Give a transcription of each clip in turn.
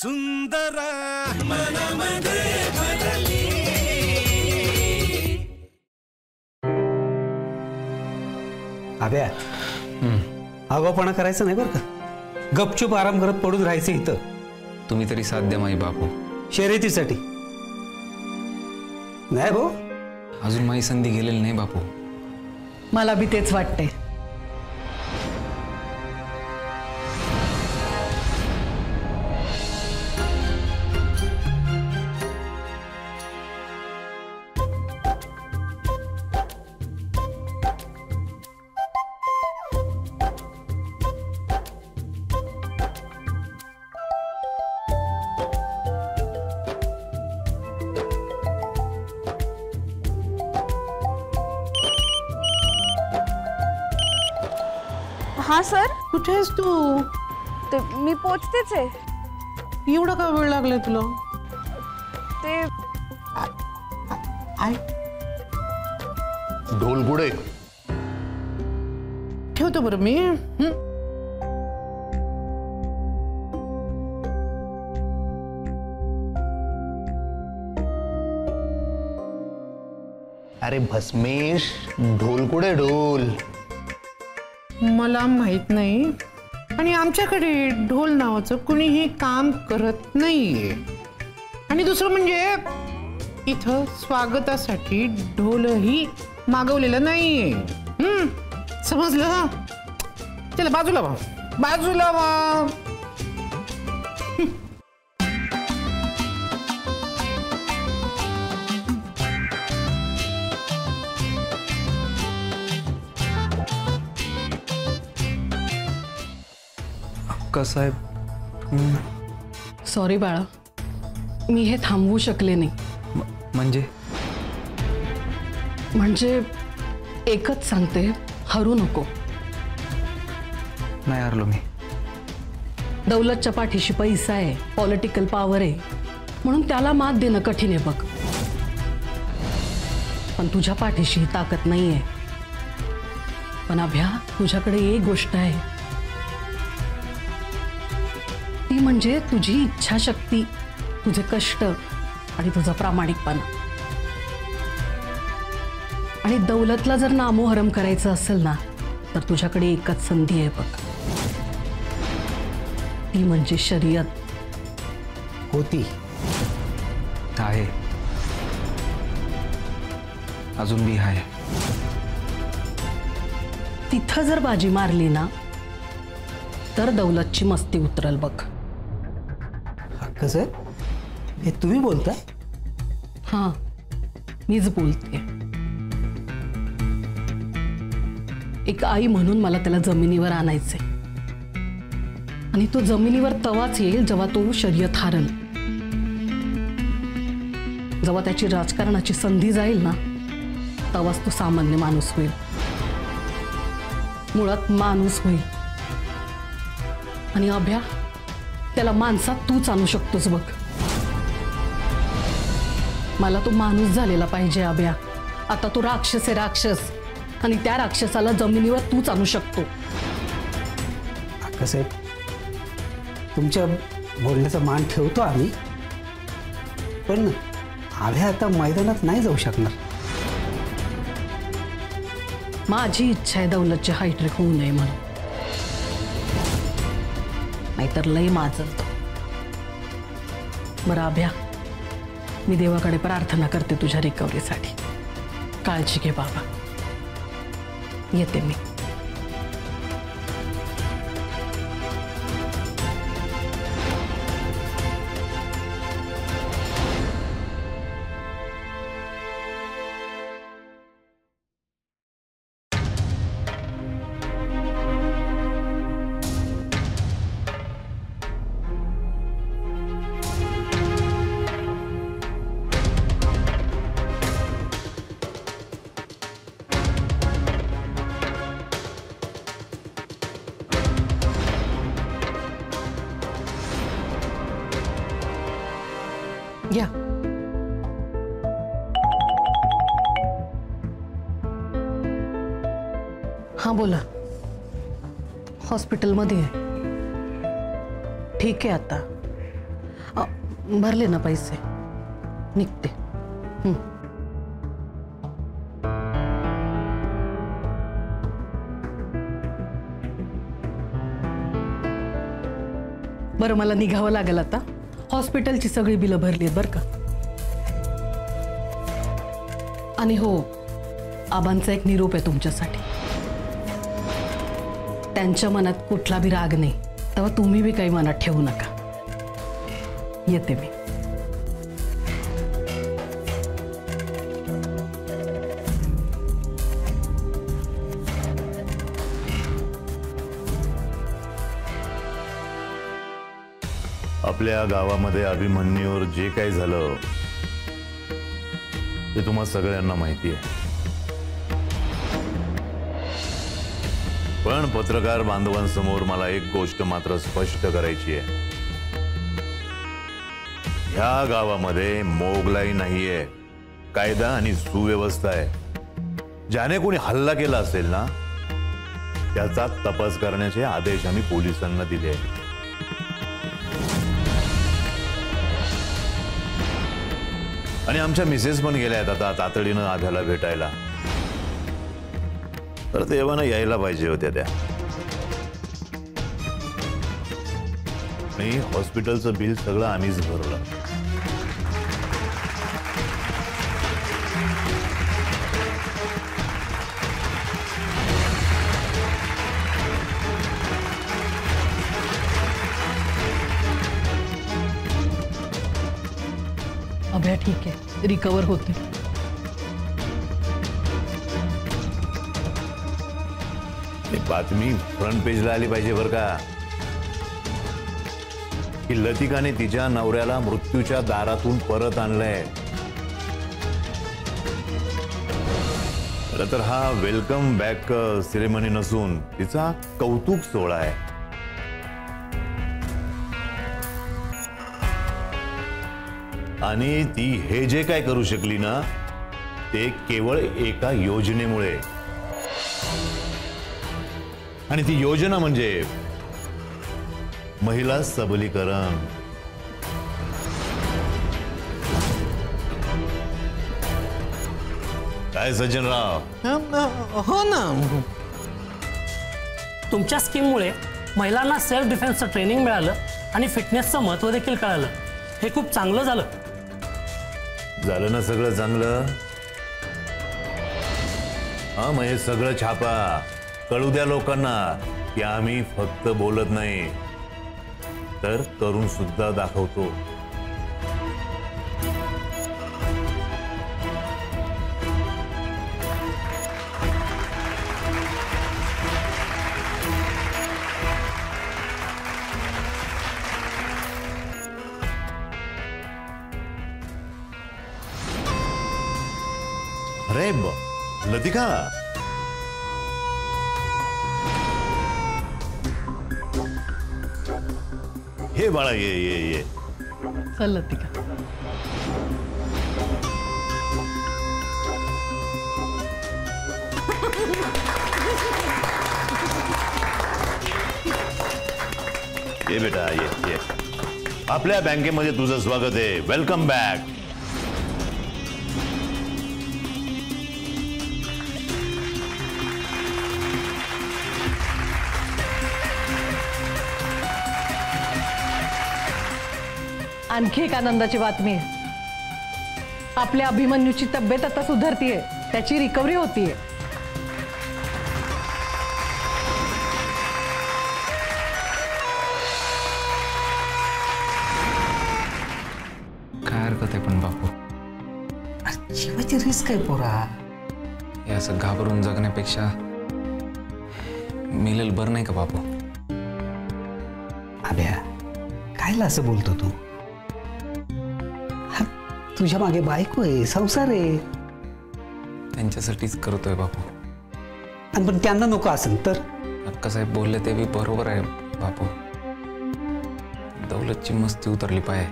सुंदर मनामध्ये भरली। अभ्या आगाऊपणा करायचं नाही बरं का, गपचूप आराम करत पडून राहायचं इथं। तुम्ही तरी साथ द्या माई बापू। शर्यतीसाठी नाही भाऊ, अजून माई संधी गेलेली नाही बापू। मला बी तेच वाटते। हाँ सर, कुठे आहेस तू? ते मी पोचतेच आहे। एवढा का वेळ लागलाय तुला? ते आय ढोलपुडे ठेवतो बरं मी। अरे भस्मेश, ढोलकुडे ढोल। मला माहित नाही आणि आमच्याकडे ढोल नावाचं कुणीही काम करत नाहीये। आणि दुसरं म्हणजे इथं स्वागतासाठी ढोलही मागवलेला नाहीये। समजलं? चला बाजूला व्हा, बाजूला व्हा। साहेब सॉरी बाळा, मी हे थांबवू शकले नाही। म्हणजे एकच सांगते, हरू नको। नाही हरलो मी। दौलतच्या पाठीशी पैसा आहे, पॉलिटिकल पॉवर आहे, म्हणून त्याला मात देणं कठीण आहे बघ। पण तुझ्या पाठीशी ही ताकद नाहीये। पण अभ्या, तुझ्याकडे एक गोष्ट आहे, ती म्हणजे तुझी इच्छाशक्ती, तुझे कष्ट आणि तुझा प्रामाणिकपणा। आणि दौलतला जर नामोहरम करायचं असेल ना, तर तुझ्याकडे एकच संधी आहे बघ, ती म्हणजे शर्यत। होती आहे, अजून बी आहे। तिथं जर बाजी मारली ना, तर दौलतची मस्ती उतरल बघ। कसं हे तुम्ही बोलताय? हां, मीच बोलते। एक आई म्हणून मला त्याला जमिनीवर आणायचे, आणि तो जमिनीवर तवाच येईल जेव्हा तो शर्यत हारल। जेव्हा त्याची राजकारणाची संधी जाईल ना, तेव्हाच तो सामान्य माणूस होईल, मुळात माणूस होईल। आणि अभ्या, त्याला माणसात तूच आणू शकतोस बघ। मला तो माणूस झालेला पाहिजे अभ्या। आता तो राक्षस आहे, राक्षस, आणि त्या राक्षसाला जमिनीवर तूच आणू शकतो। कसं तुमच्या बोलण्याचा मान ठेवतो आम्ही, पण आभ्या आता मैदानात नाही जाऊ शकणार। माझी इच्छा आहे दौलतची हायट्रिक होऊ नये म्हणून, नाहीतर लय माझं। बरं अभ्या, मी देवाकडे प्रार्थना करते तुझ्या रिकव्हरीसाठी। काळजी घे बाबा, येते मी। या हाँ बोला, हॉस्पिटलमध्ये आहे। ठीक आहे आता, भरले ना पैसे, निघते. बरं, मला निघावं लागेल आता. हॉस्पिटलची सगळी बिलं भरली आहेत बरं का. आणि हो, आबांचा एक निरोप आहे तुमच्यासाठी. त्यांच्या मनात कुठला बी राग नाही, तेव्हा तुम्ही बी काही मनात ठेवू नका. येते मी. आपल्या गावामध्ये अभिमन्यूवर जे काही झालं ते तुम्हा सगळ्यांना माहिती आहे. पण पत्रकार बांधवांसमोर मला एक गोष्ट मात्र स्पष्ट करायची आहे. ह्या गावामध्ये मोगलाई नाहीये, कायदा आणि सुव्यवस्था आहे. ज्याने कोणी हल्ला केला असेल ना, त्याचा तपास करण्याचे आदेश आम्ही पोलिसांना दिले. आणि आमच्या मिसेस पण गेल्या आहेत आता तातडीनं आभ्याला भेटायला. तर तेव्हा यायला पाहिजे होत्या त्या. आणि हॉस्पिटलचं बिल सगळं आम्हीच भरलं. अभ्या ठीक आहे, रिकवर होते. बातमी फ्रंट पेजला आली पाहिजे बरं का, की लतिकाने तिच्या नवऱ्याला मृत्यूच्या दारातून परत आणलंय. खरं तर हा वेलकम बॅक सेरेमनी नसून तिचा कौतुक सोहळा आहे. आणि ती हे जे काय करू शकली ना, ते केवळ एका योजनेमुळे. आणि ती योजना म्हणजे महिला सबलीकरण. काय सज्जनराव? हो ना. तुमच्या स्कीममुळे महिलांना सेल्फ डिफेन्सचं ट्रेनिंग मिळालं आणि फिटनेसचं महत्त्व देखील कळालं. हे खूप चांगलं झालं. झालं ना सगळं चांगलं? हा, मग हे सगळं छापा, कळू द्या लोकांना की आम्ही फक्त बोलत नाही तर करून सुद्धा दाखवतो. अरे लतिका, हे बाळा, ये ये ये. चल लतिका. ये बेटा, ये. आपल्या बँकेमध्ये तुझं स्वागत आहे. Welcome back. आणखी एक आनंदाची बातमी आहे. आपल्या अभिमन्यूची तब्येत आता सुधारतीये, त्याची रिकव्हरी होतीये. काय हरकत आहे पण बापू? जीवाची रिस्क आहे पोरा. हे असं घाबरून जगण्यापेक्षा मिळेल बरं नाही का बापू? अभ्या, कायला असं बोलतो तू? तुझ्या मागे बायको आहे, संसार आहे. त्यांच्यासाठीच करतोय बापू. आणि पण त्यांना नको असेल तर? अक्कासाहेब बोलले ते बी बरोबर आहे बापू. दौलतची मस्ती उतरली पाय.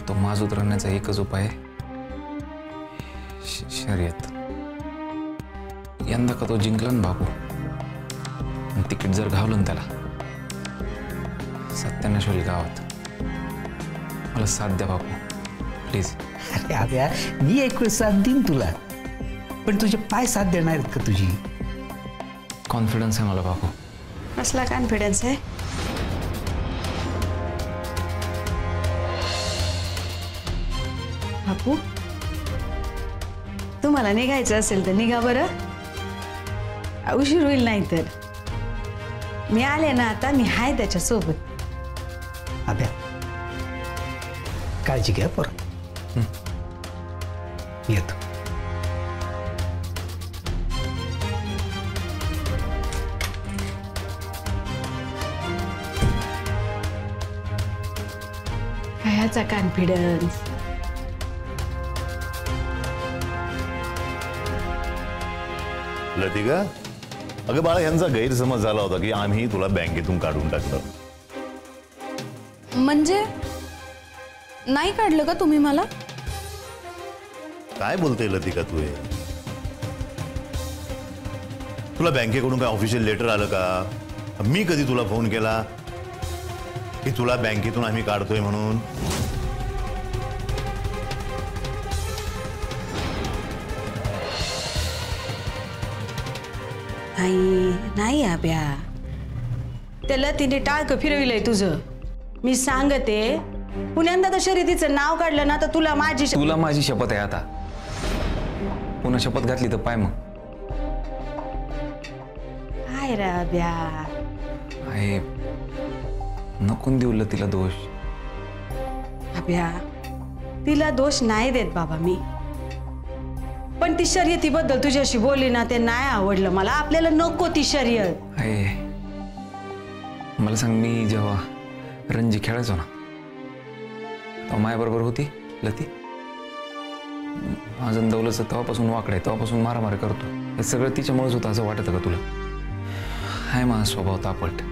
तो माज उतरण्याचा एकच उपाय शर्यत. यंदा का तो जिंकला ना बापू, तिकीट जर घावलं ना त्याला, सत्यानाश होईल गावात. मला साथ द्या बापू प्लीज. अरे आभ्या, मी एक वेळ साथ देईन तुला, पण तुझे पाय साथ देणार आहेत का तुझी? कॉन्फिडन्स आहे मला बापू. कसला कॉन्फिडन्स आहे? बापू, तुम्हाला निघायचं असेल तर निघा बरं, उशीर होईल नाही तर. मी आले ना आता, मी आहे त्याच्या सोबत. आभ्या, काळजी घ्या परत. येतो. ह्याचा कॉन्फिडन्स. लतिका, अगं बाळा, यांचा गैरसमज झाला होता की आम्ही तुला बँकेतून काढून टाकलं. म्हणजे नाही काढलं का तुम्ही मला? काय बोलते लतिका तू? हे तुला बँकेकडून काय ऑफिशियल लेटर आलं का? मी कधी तुला फोन केला की तुला बँकेतून आम्ही काढतोय म्हणून? नाही नाही आब्या, त्याला तिने टाळकं फिरविलंय तुझं. मी सांगते, पुण्यांदा तर शर्यतीचं नाव काढलं ना तर तुला माझी शपथ आहे. आता पुन्हा शपथ घातली तर पाय मग. काय रे आब्या? आहे नको देऊ तिला दोष. आब्या, तिला दोष नाही देत बाबा मी, पण ती शर्यतीबद्दल तुझ्याशी बोलली ना, ते नाही आवडलं मला. आपल्याला नको ती शर्यत. आहे मला सांग, मी जेव्हा रणजी खेळायचो ना तेव्हा माझ्याबरोबर होती लती. माझं दौलतचं तेव्हापासून वाकडं आहे, तेव्हापासून मारामारी करतो. हे सगळं तिच्यामुळेच होतं असं वाटतं का तुला? हाय माझा स्वभाव तापट,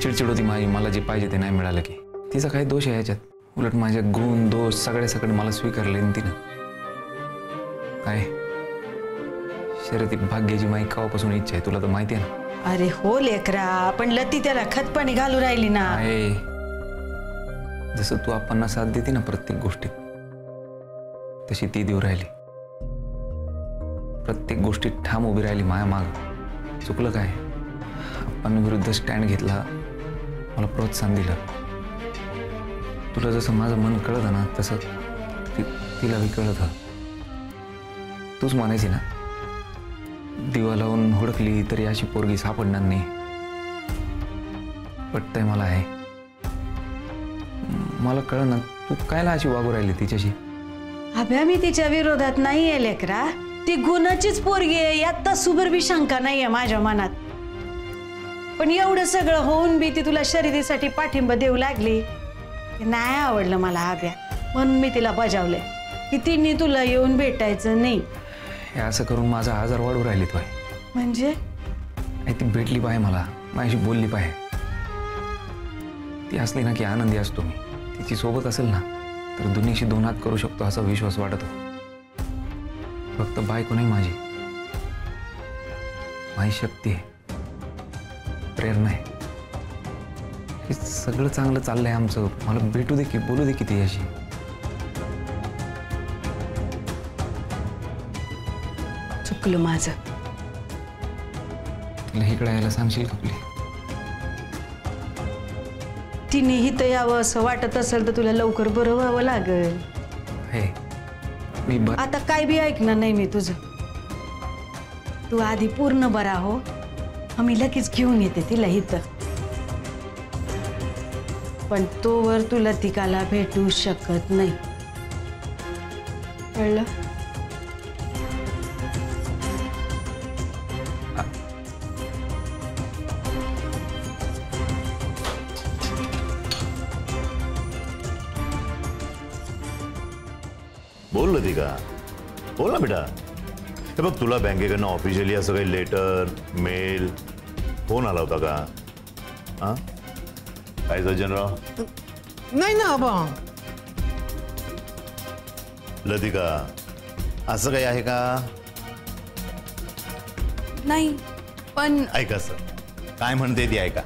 चिडचिड होती माझी. मला जे पाहिजे ते नाही मिळालं की. तिचा काही दोष आहे याच्यात? उलट माझे गुण दोष सगळे मला स्वीकारले तिनं. काय शर्यती भाग्याची माई केव्हापासून इच्छा आहे तुला तर माहिती आहे ना. अरे हो लेकरा, पण लती त्याला खतपाणी घालू राहिली ना. आहे जसं तू आपणना साथ देते ना प्रत्येक गोष्टीत, तशी ती देऊ राहिली. प्रत्येक गोष्टीत ठाम उभी राहिली माया माग. चुकलं काय? आपण विरुद्ध स्टँड घेतला, मला प्रोत्साहन दिलं. तुला जसं माझं मन कळतं ना तसं तिलाही कळतं. तूच म्हणायची ना, दिवा लावून हुडकली तरी अशी पोरगी सापडणार नाही. पटतंय मला. आहे मला कळ ना, तू कायला अशी वागू राहिली तिच्याशी? अभ्या, मी तिच्या विरोधात नाहीये लेकरा. ती गुणाचीच पोरगी आहे, यात सुबर बी शंका नाहीये माझ्या मनात. पण एवढं सगळं होऊन बी ती तुला शर्यतीसाठी पाठिंबा देऊ लागली, नाही आवडलं मला आभ्या. म्हणून मी तिला बजावलंय की तिने तुला येऊन भेटायचं नाही. हे असं करून माझा आजार वाढू राहिली तो. म्हणजे ती भेटली पाहिजे मला, माझ्याशी बोलली पाहिजे. ती असली ना की आनंदी असतो मी. तिची सोबत असेल ना तर दुनियेशी दोन हात करू शकतो असा विश्वास वाटतो. फक्त बायको नाही माझी शक्ती आहे, प्रेरणा आहे. हे सगळं चांगलं चाललंय आमचं. मला भेटू दे की, बोलू दे की ती अशी. चुकलं माझं. तुला इकडे यायला सांगशील का प्लीज? तिने हिथं यावं असं वाटत असेल तर तुला लवकर बरं व्हावं लागेल. मी आता काय बी ऐकणार नाही मी तुझं. तू आधी पूर्ण बरा हो, आम्ही लगेच घेऊन येते तिला इथं. पण तोवर तू लतिकाला भेटू शकत नाही, कळलं? बोल लतिका, बोल ना बेटा. हे बघ, तुला बँकेकडनं ऑफिशियली असं काही लेटर, मेल, फोन आला होता का? हा, काय सज्जनराव? नाही ना आबा. लतिका, असं काही आहे का? नाही, पण ऐका सर, काय म्हणते ती ऐका.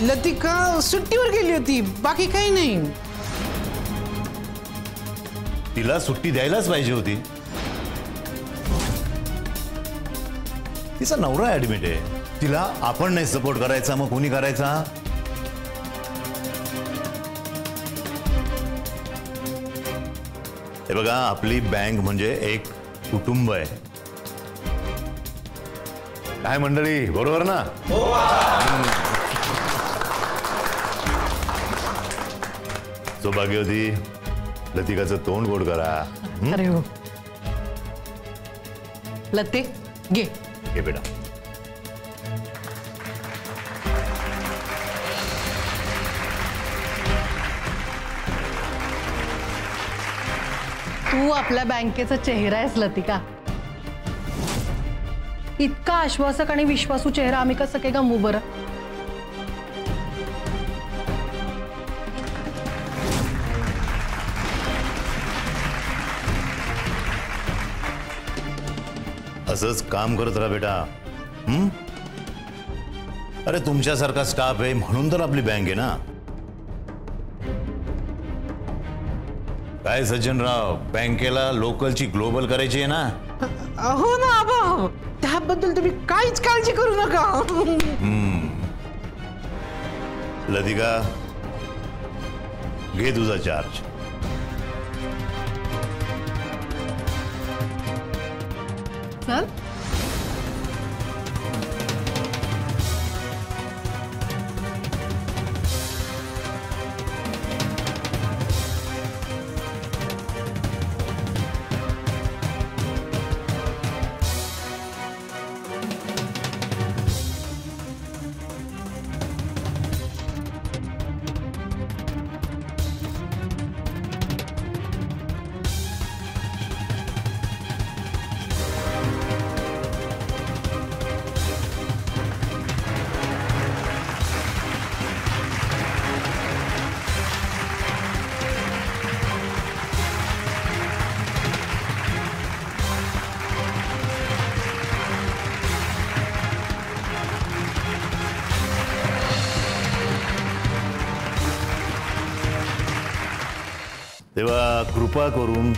लतिका सुट्टीवर गेली होती, बाकी काही नाही. तिला सुट्टी द्यायलाच पाहिजे होती. तिचा नवरा ऍडमिट आहे, तिला आपण नाही सपोर्ट करायचा मग कोणी करायचा? हे बघा, आपली बँक म्हणजे एक कुटुंब आहे. काय मंडळी, बरोबर ना? सौभाग्यवती, लतिकाचं तोंड गोड करा. अरे हो. लते घे. घे बेटा. तू आपल्या बँकेचा चेहरा आहेस लतिका. इतका आश्वासक आणि विश्वासू चेहरा आम्ही कसं काय गमवू बरं? असंच काम करत राहा बेटा. अरे तुमच्यासारखा स्टाफ आहे म्हणून तर आपली बँक आहे ना. काय सज्जनराव, बँकेला लोकलची ग्लोबल करायची आहे ना? हो ना आबा, त्याबद्दल तुम्ही काहीच काळजी करू नका. लतिका, घे तुझा चार्ज. चल. तेव्हा कृपा करून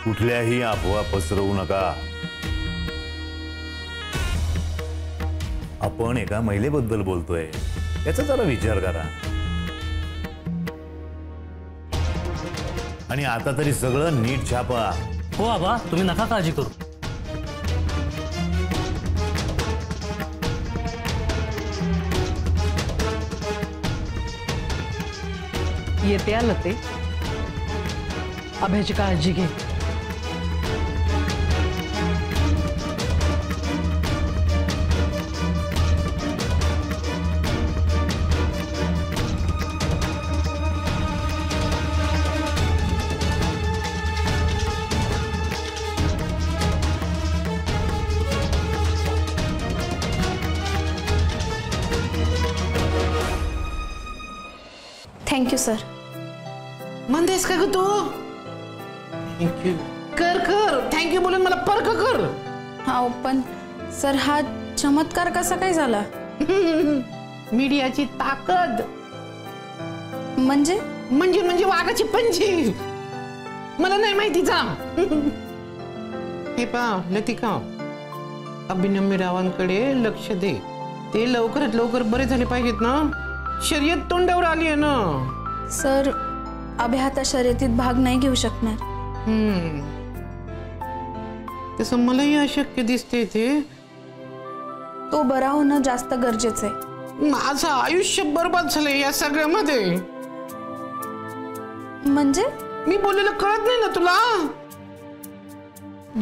कुठल्याही अफवा पसरवू नका. आपण एका महिलेबद्दल बोलतोय, याचा जरा विचार करा. आणि आता तरी सगळं नीट छापा. हो आबा, तुम्ही नका काळजी करू. येते आ लते. अभ्याची काळजी घे. Thank you sir. म्हणतेस का ग तू? थँक्यू कर कर, थँक्यू बोलून मला पर्क कर. हा पण सर, हा चमत्कार कसा काय झाला? मीडियाची ताकद. म्हणजे म्हणजे म्हणजे वाघाची पंची. मला नाही माहिती जा. हे पा लतिका, अभिनम्य रावांकडे लक्ष दे. ते लवकरात लवकर बरे झाले पाहिजेत ना. शर्यत तोंडावर आली आहे ना. सर, अभय आता शर्यतीत भाग नाही घेऊ शकणार. तसं मलाही अशक्य दिसते ते. तो बरा होणं जास्त गरजेचं आहे. माझं आयुष्य बर्बाद झालंय या सगळ्यामध्ये. म्हणजे मी बोललेलं कळत नाही ना तुला?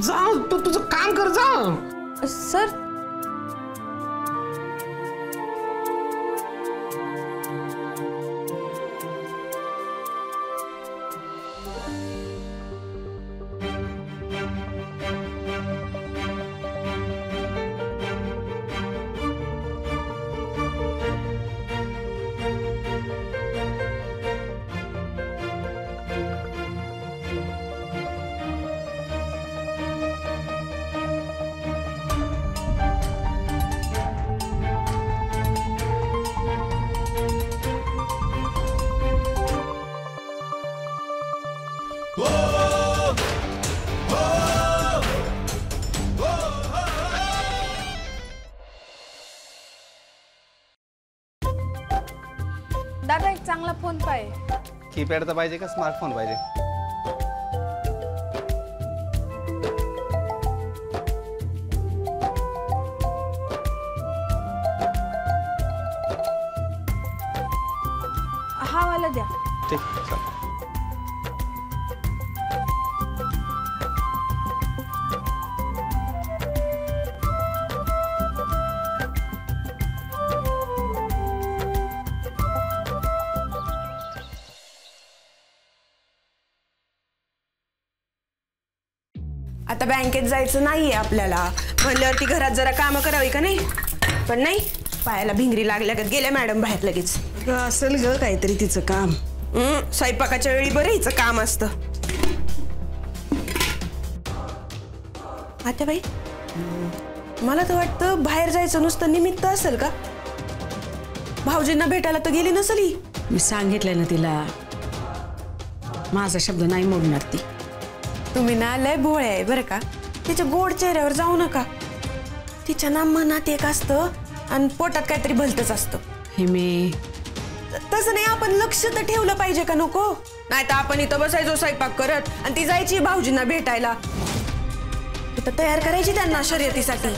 जा, तू तुझं काम कर जा. सर, दादा एक चांगला फोन पाहिजे. कीपॅडचा पाहिजे का स्मार्टफोन पाहिजे? हा वाला द्या. ठीक चालेल. आता बँकेत जायचं नाहीये आपल्याला म्हणल्यावरती घरात जरा कामं करावी का नाही? पण नाही, पायाला भिंगरी लागल्या का गेल्या मॅडम बाहेर लगेच. असेल ग काहीतरी तिचं काम. स्वयंपाकाच्या वेळी बरं हिचं काम असतं. आता बाई, मला तर वाटतं बाहेर जायचं नुसतं निमित्त असेल का? भाऊजींना भेटायला तर गेली नसेल ही. मी सांगितलं ना तिला, माझा शब्द नाही मोडणार ती. तुम्ही ना लय भोळे आहे बरं का. तिच्या गोड चेहऱ्यावर जाऊ नका. तिच्या ना मनात एक असतं आणि पोटात काहीतरी भलतच असतं. हे मी तसं नाही, आपण लक्ष तर ठेवलं पाहिजे का नको? नाही तर आपण इथं बसायचो स्वयंपाक करत आणि ती जायची भाऊजींना भेटायला. इथं तयार करायची त्यांना शर्यतीसाठी.